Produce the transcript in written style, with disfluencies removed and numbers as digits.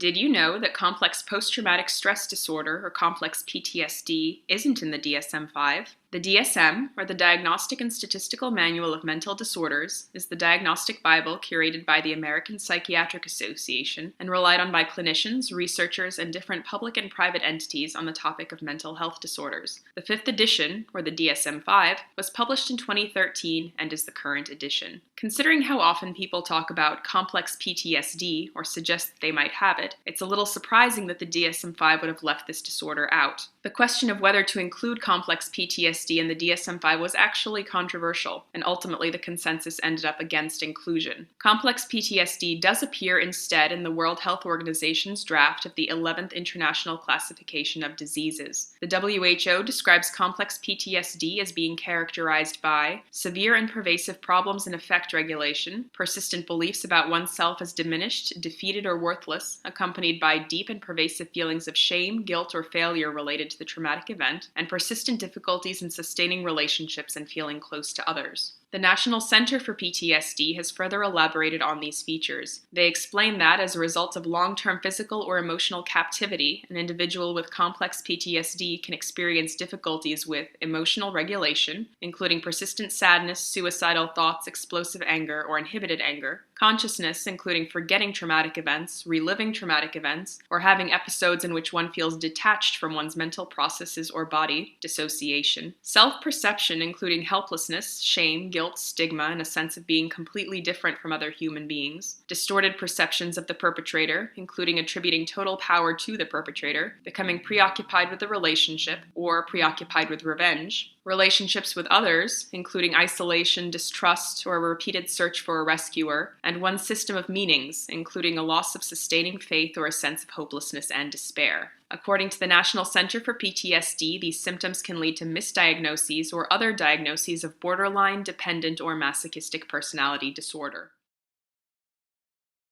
Did you know that complex post-traumatic stress disorder, or complex PTSD, isn't in the DSM-5? The DSM, or the Diagnostic and Statistical Manual of Mental Disorders, is the diagnostic Bible curated by the American Psychiatric Association and relied on by clinicians, researchers, and different public and private entities on the topic of mental health disorders. The 5th edition, or the DSM-5, was published in 2013 and is the current edition. Considering how often people talk about complex PTSD, or suggest that they might have it, it's a little surprising that the DSM-5 would have left this disorder out. The question of whether to include complex PTSD in the DSM-5 was actually controversial, and ultimately the consensus ended up against inclusion. Complex PTSD does appear instead in the World Health Organization's draft of the 11th International Classification of Diseases. The WHO describes complex PTSD as being characterized by severe and pervasive problems in affect regulation, persistent beliefs about oneself as diminished, defeated, or worthless, accompanied by deep and pervasive feelings of shame, guilt, or failure related to the traumatic event, and persistent difficulties in sustaining relationships and feeling close to others. The National Center for PTSD has further elaborated on these features. They explain that, as a result of long-term physical or emotional captivity, an individual with complex PTSD can experience difficulties with emotional regulation, including persistent sadness, suicidal thoughts, explosive anger, or inhibited anger, consciousness, including forgetting traumatic events, reliving traumatic events, or having episodes in which one feels detached from one's mental processes or body, dissociation, self-perception, including helplessness, shame, guilt, stigma, and a sense of being completely different from other human beings, distorted perceptions of the perpetrator, including attributing total power to the perpetrator, becoming preoccupied with the relationship or preoccupied with revenge, relationships with others, including isolation, distrust, or a repeated search for a rescuer, and one's system of meanings, including a loss of sustaining faith or a sense of hopelessness and despair. According to the National Center for PTSD, these symptoms can lead to misdiagnoses or other diagnoses of borderline, dependent, or masochistic personality disorder.